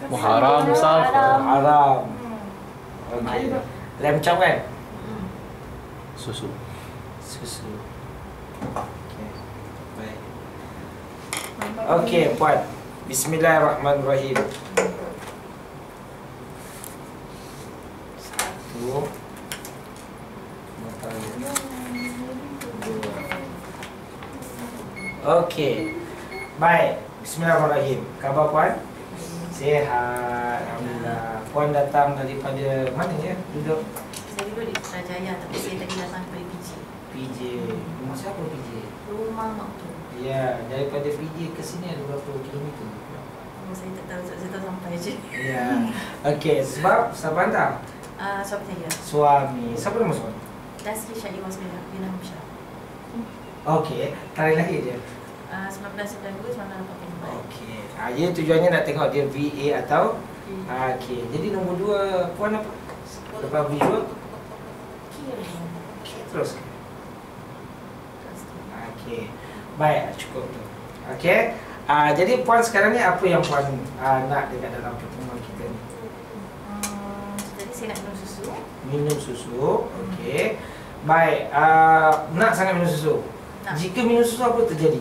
Haram, Ustaz. Haram. Okey. Lamb chop kan? Susu. Susu. Okey. Baik. Okey, puan. Bismillahirrahmanirrahim. Satu. Okey. Baik. Bismillahirrahmanirrahim. Khabar puan? Sihat. Alhamdulillah. Puan datang daripada mana ya? Duduk? Saya duduk di Putrajaya tapi saya tadi datang dari PJ. PJ. Rumah siapa PJ? Rumah mak tu. Ya, daripada PJ ke sini ada berapa kilometer? Oh, saya tak tahu, saya tahu sampai je. Ya. Okey, sebab siapa anda? Suami saya. Suami. Siapa nama suami? Dasri Syahid Wasmila bin Hamsyah. Okey, tarikh lahir dia. 1992, 1985. Okey. Dia tujuannya nak tengok dia VA atau okey. Jadi nombor 2 puan apa? Lepas visual? Okey, terus. Okey. Baik, cukup tu. Okey. Jadi puan sekarang ni apa yang puan nak dekat dalam pertemuan kita ni? Jadi saya nak minum susu. Minum susu. Okey. Baik, nak sangat minum susu. Nak. Jika minum susu apa terjadi?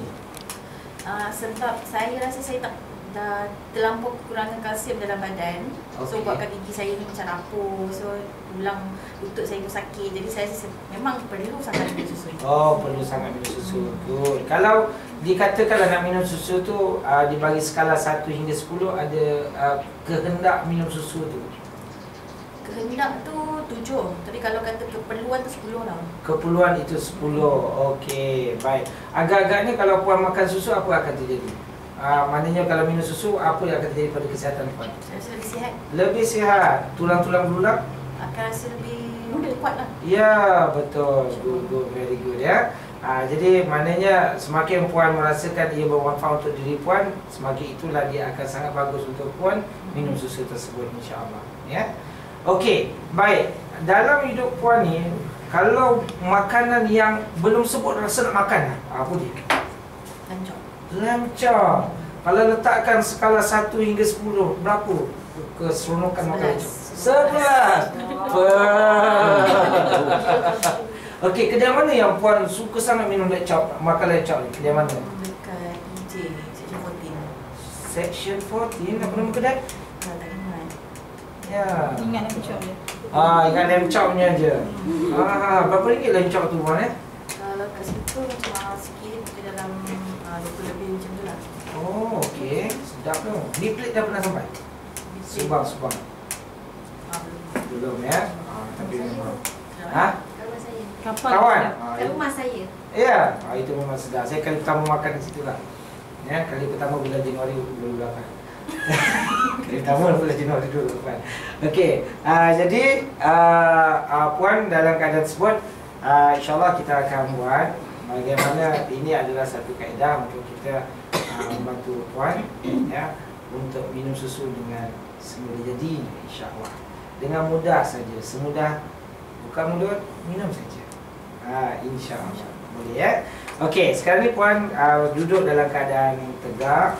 Sebab saya rasa saya tak dah terlampau kekurangan kalsium dalam badan. So Okey. buatkan gigi saya ni macam rapuh. So tulang lutut saya pun sakit. Jadi saya rasa memang perlu sangat minum susu. Oh, perlu sangat minum susu. Good. Kalau dikatakan nak minum susu tu dibagi skala 1 hingga 10, ada kehendak minum susu tu. Kehendak tu 7. Tapi kalau kata keperluan tu 10 lah. Keperluan itu 10. Okey, baik. Agak-agaknya kalau puan makan susu apa akan terjadi? Maknanya kalau minum susu apa yang akan terjadi pada kesihatan puan? Saya rasa lebih sihat. Lebih sihat. Tulang-tulang belulang? Akan rasa lebih muda, kuat lah. Ya, betul. Good, good, very good ya. Jadi maknanya semakin puan merasakan ia bermanfaat untuk diri puan, semakin itulah dia akan sangat bagus untuk puan minum susu tersebut, insya-Allah. Ya. Okey, baik. Dalam hidup puan ni, kalau makanan yang belum sebut rasa nak makan, apa dia? Lancor. Lamb chop. Kalau letakkan skala 1 hingga 10, berapa keseronokan makan lamb chop? 11. Okey, kedai mana yang puan suka sangat minum lamb chop, makan lamb chop ni? Kedai mana? Dekat PJ, Section 14. Section 14, apa nama kedai? Tak ingat. Ya. Ingat lamb chop je. Ingat lamb chopnya je. Berapa ringgit lamb chop tu puan Kalau kat situ macam mahal sikit, mungkin dalam 20 lebih macam tu lah. Oh, okey. Sedap tu. Ni plate dah pernah sampai? Subang. Belum ya. Tapi memang. Kawan saya. Kapal. Kawan. Kat rumah saya. Ya, itu memang sedap. Saya kali pertama makan di situ lah. Ya, kali pertama bulan Januari 2008. Kali pertama bulan Januari 2008. Okey, jadi puan dalam keadaan tersebut, insyaAllah kita akan buat bagaimana ini adalah satu kaedah untuk kita membantu puan ya, untuk minum susu dengan semula jadi, insyaAllah. Dengan mudah saja, semudah buka mulut, minum saja. InsyaAllah. Boleh ya. Okey, sekarang ni puan duduk dalam keadaan tegak.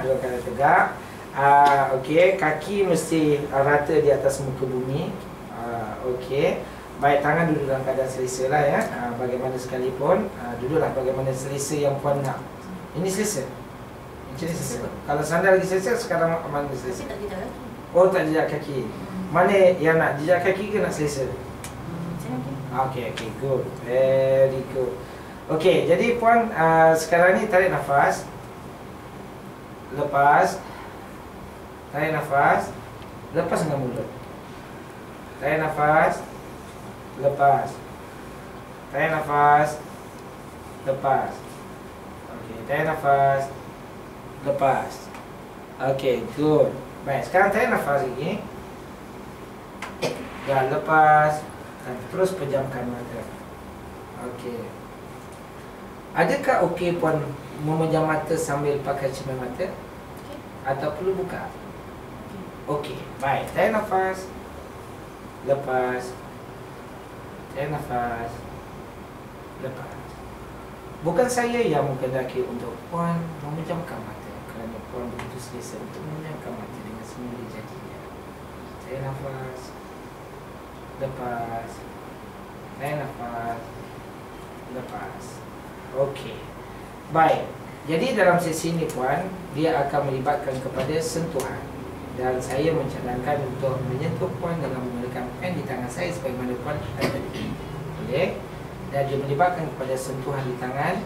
Duduk keadaan tegak. Okey, kaki mesti rata di atas muka bumi. Okey. Baik, tangan duduk dalam keadaan selesa lah ya. Bagaimana sekalipun, duduklah bagaimana selesa yang puan nak. Ini selesa. Macam ni selesa. Kalau sandal lagi selesa, sekarang mana selesa? Tapi tak jejak lagi. Oh, tak jejak kaki. Mana yang nak jejak kaki ke nak selesa? Macam ni. Okay, good. Very good. Okay, jadi puan sekarang ni tarik nafas. Lepas. Tarik nafas. Lepas dengan mulut. Tarik nafas. Lepas. Tarik nafas. Lepas. Okay, tarik nafas. Lepas. Okay, good. Baik, sekarang tarik nafas lagi. Dan lepas. Dan terus pejamkan mata. Okey. Adakah okey puan memejam mata sambil pakai cermin mata? Okey. Atau perlu buka? Okey. Baik, tarik nafas. Lepas. Tarik nafas. Lepas. Bukan saya yang menghendaki untuk puan memejamkan mata, kerana puan begitu selesa untuk memejamkan mata dengan semula Tarik nafas. Lepas. Tarik nafas. Lepas. Okey. Baik. Jadi dalam sesi ini puan, dia akan melibatkan kepada sentuhan. Dan saya mencadangkan untuk menyentuh puan dengan menggunakan pen di tangan saya sebagaimana puan ada tadi. Boleh? Dan dia melibatkan kepada sentuhan di tangan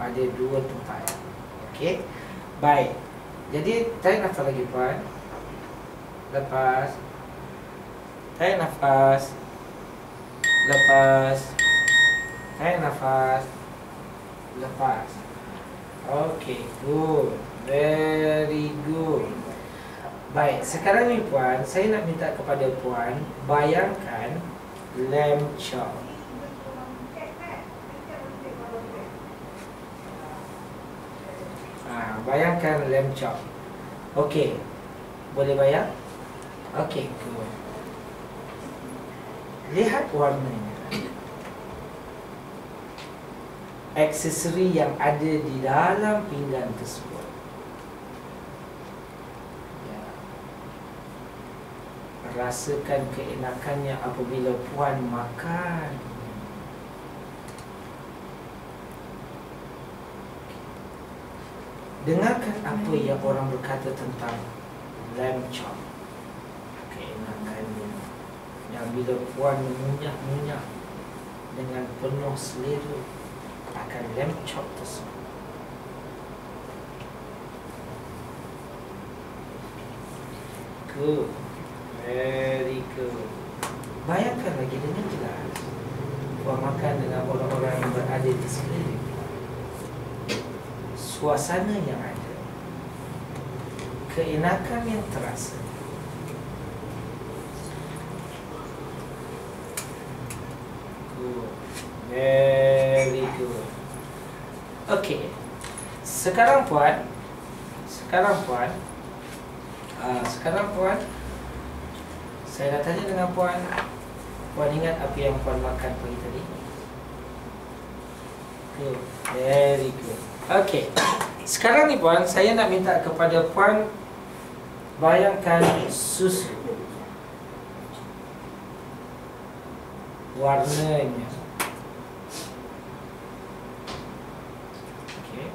pada dua tempat. Okey. Baik. Jadi tarik nafas lagi puan. Lepas. Tarik nafas. Lepas. Tarik nafas. Lepas. Okey, good. Very good. Baik, sekarang ni puan, saya nak minta kepada puan bayangkan lamb chop. Bayangkan lamb chop. Okey. Boleh bayang? Okey, good. Lihat warnanya. Aksesori yang ada di dalam pinggan tersebut. Ya. Rasakan keenakannya apabila puan makan. Dengarkan apa yang orang berkata tentang lamb chop. Keenakannya. Yang bila puan mengunyah-ngunyah dengan penuh selera akan lamb chop tersebut. Good. Very good. Bayangkan lagi dengan jelas puan makan dengan orang-orang yang berada di sekeliling. Suasana yang ada, keenakan yang terasa. Good. Very good. Okey. Sekarang puan, saya dah tanya dengan puan. Puan ingat apa yang puan makan pagi tadi? Good. Very good. Okey. Sekarang ni puan, saya nak minta kepada puan bayangkan susu. Warnanya. Okey.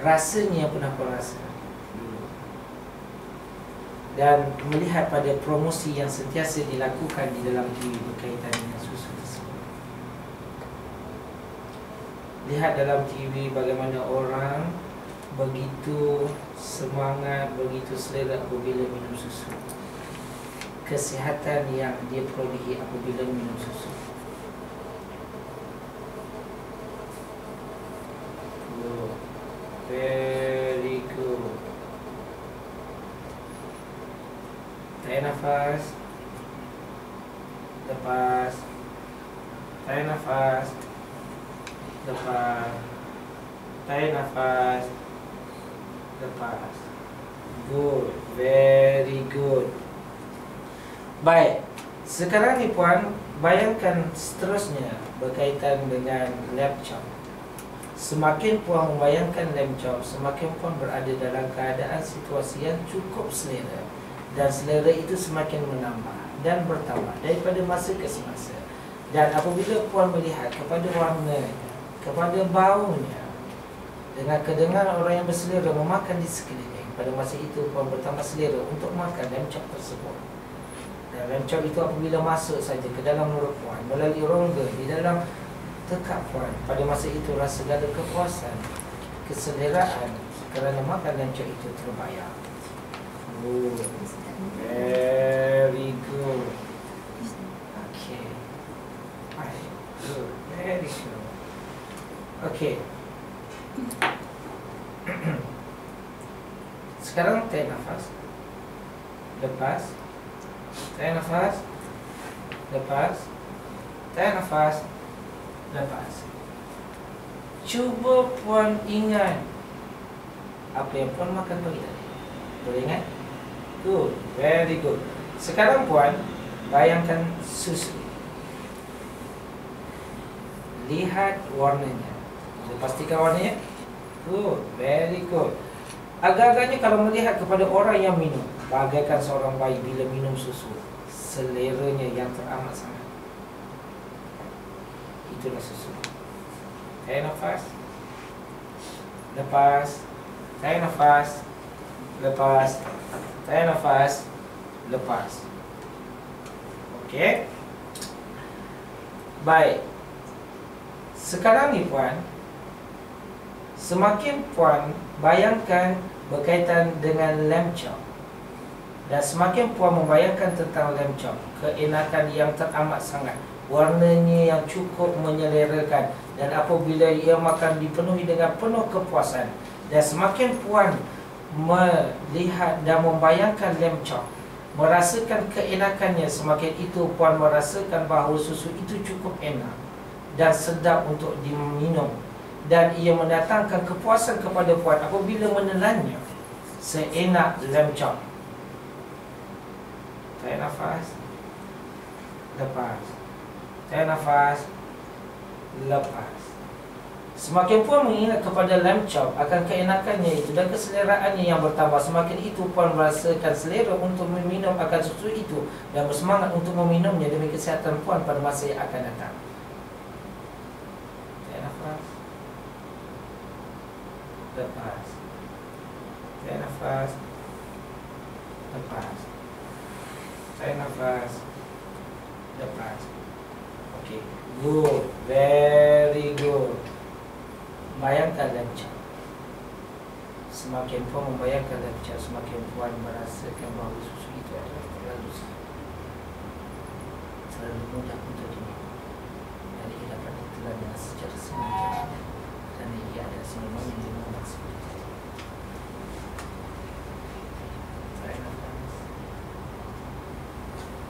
Rasanya pun apa rasa? Dan melihat pada promosi yang sentiasa dilakukan di dalam TV berkaitan dengan susu tersebut. Lihat dalam TV bagaimana orang begitu semangat, begitu selera apabila minum susu. Kesihatan yang dia perolehi apabila minum susu. Good. Very good. Tarik nafas. Lepas. Tarik nafas. Lepas. Tarik nafas. Lepas. Good. Very good. Baik. Sekarang ni puan, bayangkan seterusnya berkaitan dengan lamb chop. Semakin puan membayangkan lamb chop, semakin puan berada dalam keadaan situasi yang cukup selera. Dan selera itu semakin menambah dan bertambah daripada masa ke semasa. Dan apabila puan melihat kepada warnanya, kepada baunya, dengan kedengaran orang yang berselera memakan di sekeliling, pada masa itu puan bertambah selera untuk makan lamb chop tersebut. Dan lamb chop itu apabila masuk saja ke dalam mulut puan, melalui rongga di dalam tekak puan, pada masa itu rasa ada kepuasan, keseleraan kerana makan lamb chop itu terbayar. Good. Very good. Okay. Good. Very good. Okay. Sekarang tarik nafas. Lepas. Tarik nafas. Lepas. Tarik nafas. Lepas. Cuba puan ingat apa yang puan makan pagi tadi. Boleh ingat? Good, very good. Sekarang puan, bayangkan susu. Lihat warnanya. Boleh pastikan warnanya? Good, very good. agak-agaknya kalau melihat kepada orang yang minum, bagaikan seorang bayi bila minum susu, seleranya yang teramat sangat. Itulah susu. Tarik nafas. Lepas. Tarik nafas. Lepas. Tarik nafas. Lepas. Okey. Baik. Sekarang ni puan, semakin puan bayangkan berkaitan dengan lamb chop, dan semakin puan membayangkan tentang lamb chop, keenakan yang teramat sangat, warnanya yang cukup menyelerakan, dan apabila ia makan dipenuhi dengan penuh kepuasan, dan semakin puan melihat dan membayangkan lamb chop, merasakan keenakannya, semakin itu puan merasakan bahawa susu itu cukup enak dan sedap untuk diminum, dan ia mendatangkan kepuasan kepada puan apabila menelannya seenak lamb chop. Tarik nafas. Lepas. Tarik nafas. Lepas. Semakin puan mengingat kepada lamb chop, akan keenakannya itu dan keseleraannya yang bertambah, semakin itu puan merasakan selera untuk meminum akan susu itu dan bersemangat untuk meminumnya demi kesihatan puan pada masa yang akan datang. Tarik nafas. Lepas. Tarik nafas. Lepas. Tarik nafas. Lepas. Okey. Good. Very good. Bayangkan lamb chop. Semakin puan membayangkan lamb chop, semakin puan merasakan bahawa susu itu adalah terlalu mudah untuk diminum, dan ia dapat ditelan dengan secara sengaja, dan ia ada semuanya yang dimaksud. Tarik nafas.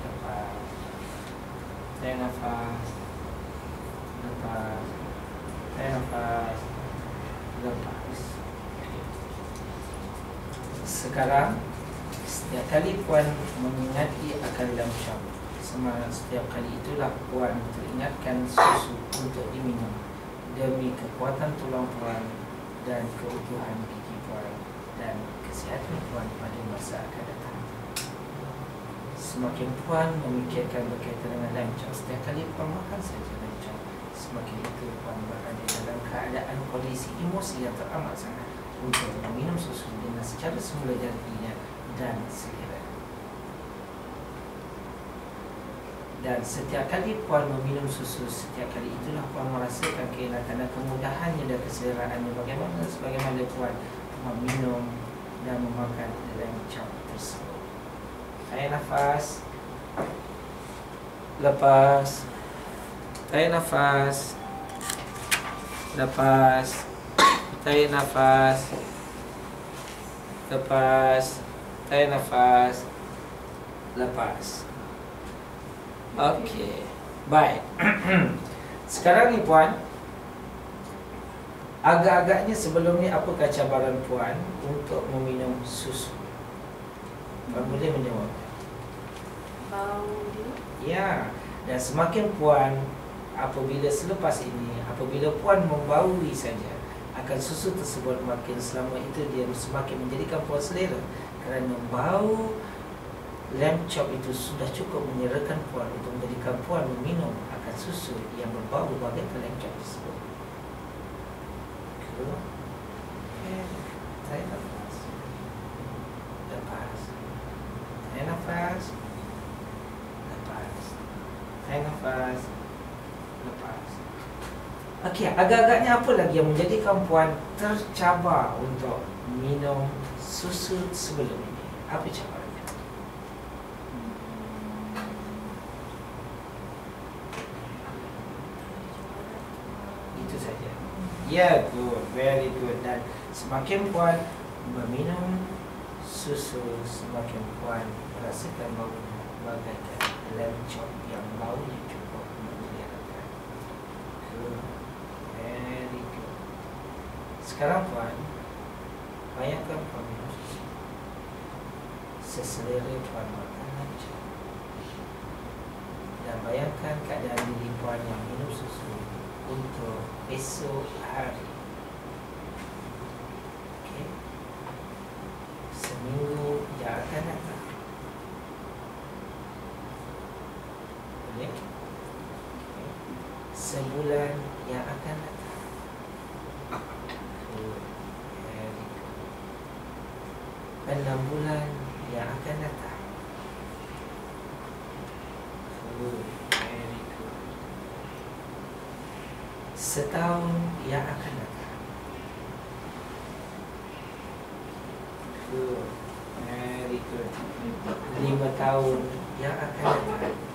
Lepas. Tarik nafas. Lepas. Tarik nafas. Lepas. Sekarang, setiap kali puan mengingati akan lamb chop, setiap kali itulah puan teringatkan susu untuk diminum demi kekuatan tulang puan dan keutuhan gigi puan dan kesihatan puan pada masa akan datang. Semakin puan memikirkan berkaitan dengan lamb chop, setiap kali puan makan saja lamb chop, semakin itu puan berada dalam keadaan kondisi emosi yang teramat sangat untuk meminum susu dengan secara semula jadinya dan selera. Dan setiap kali puan meminum susu, setiap kali itulah puan merasakan keenakan dan kemudahannya dan keseleraannya sebagaimana puan meminum dan memakan lamb chop tersebut. Tarik nafas. Lepas. Tarik nafas. Lepas. Tarik nafas. Lepas. Tarik nafas. Lepas. Okey. Baik. Sekarang ni puan, agak-agaknya sebelum ni apakah cabaran puan untuk meminum susu? Puan boleh menjawab? Bau dia. Ya. Dan semakin puan, apabila selepas ini, apabila puan membaui saja akan susu tersebut, makin selama itu dia semakin menjadikan puan selera, kerana bau lamb chop itu sudah cukup menyerakan puan untuk menjadikan puan meminum akan susu yang berbau bagaikan lamb chop tersebut. Okay. Tarik nafas. Lepas. Tarik nafas. Lepas. Tarik nafas. Lepas. Okey, agak-agaknya apa lagi yang menjadikan puan tercabar untuk minum susu sebelum ini? Apa cabarannya? Itu saja. Ya, good, very good. Dan semakin puan meminum susu, semakin puan merasakan baunya bagaikan lamb chop yang baunya cukup menggeliatkan. Good, very good. Sekarang puan, bayangkan puan minum susu, seselera puan makan lamb chop, dan bayangkan keadaan diri puan yang minum susu untuk esok hari. Okay. sebulan yang akan datang. Good. Very good. 6 bulan yang akan datang. Good. Very good. Setahun yang akan datang. Good. Very good. 5 tahun yang akan datang.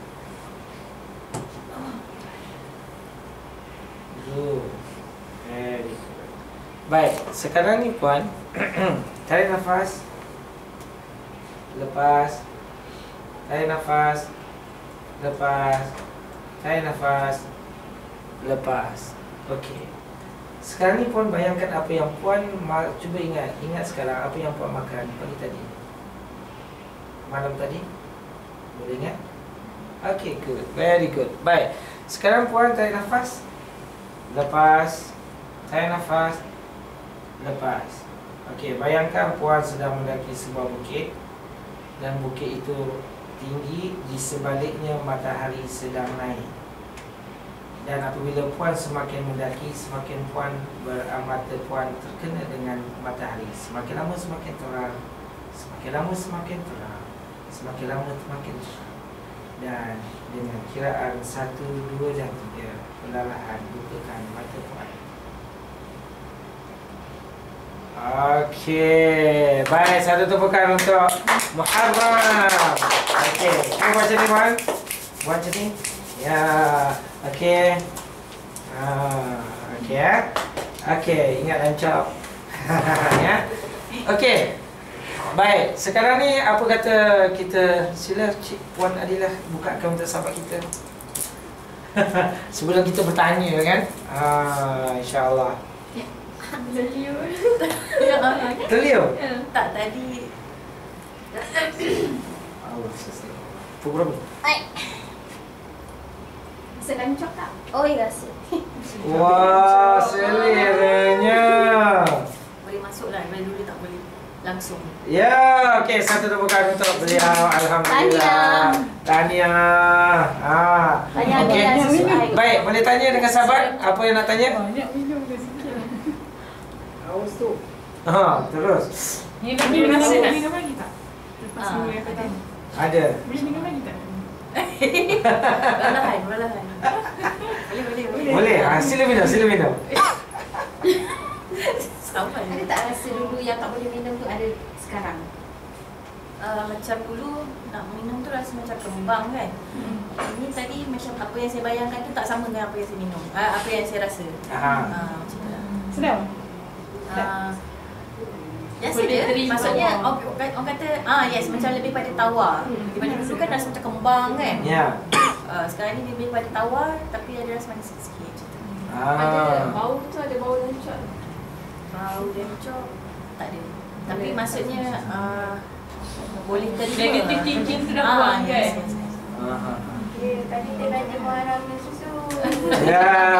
Good. Very good. Baik, sekarang ni puan tarik nafas. Lepas. Tarik nafas. Lepas. Tarik nafas. Lepas. Okey. Sekarang ni puan bayangkan apa yang puan cuba ingat sekarang apa yang puan makan pagi tadi. Malam tadi. Boleh ingat? Okey, good. Very good. Baik. Sekarang puan tarik nafas. Lepas. Tarik nafas. Lepas. Okey, bayangkan puan sedang mendaki sebuah bukit dan bukit itu tinggi, di sebaliknya matahari sedang naik. Dan apabila puan semakin mendaki, semakin puan mata puan terkena dengan matahari. Semakin lama semakin terang, semakin lama semakin terang, semakin lama semakin terang. Dan dengan kiraan 1, 2 dan 3, perlahan bukakan mata puan. Okey, baik, satu tepukan untuk Muharram. Okey, kamu baca ni puan. Buat macam ni. Ya, okey. Okey ya. Okey, ingat lancap. Ya. Okey. Baik, sekarang ni apa kata kita, sila Cik Puan Adilah bukakan untuk sahabat kita. Sebelum kita bertanya kan. InsyaAllah. Terliur. Terliur? Tak, tadi. Allah sesat. Pukul berapa? Selancok tak? Oh ya, rasa. Wah, seleranya. Boleh masuk lah, dulu tak boleh langsung. Ya, okey, satu tepukan untuk beliau. Alhamdulillah. Tahniah. Tahniah Okey. dengan sesuai. Baik, boleh tanya dengan sahabat apa yang nak tanya? Banyak minum ke sikit. Haus tu. Terus. Ni minum lagi tak? Lepas Ah, minggu yang ada. pertama. Ada. Boleh minum lagi tak? Perlahan. Boleh. Boleh. Sila minum. Sampai. Ada tak rasa dulu yang tak boleh minum tu ada sekarang? Macam dulu nak minum tu rasa macam kembang kan. Ini tadi macam apa yang saya bayangkan tu tak sama dengan apa yang saya minum. Apa yang saya rasa. Macam tu lah. Sedap? Biasa Boleh je. terima. Maksudnya orang kata yes, macam lebih pada tawar. Dibanding dulu kan rasa macam kembang kan. Ya. Sekarang ni lebih pada tawar tapi ada rasa manis sikit macam tu. Ada bau tu, ada bau lancok. Bau lencok tak ada. Tapi maksudnya boleh terima. Negative thinking tu dah buang kan? Yes. Okay, tadi dia tanya Muharram susu. Ya.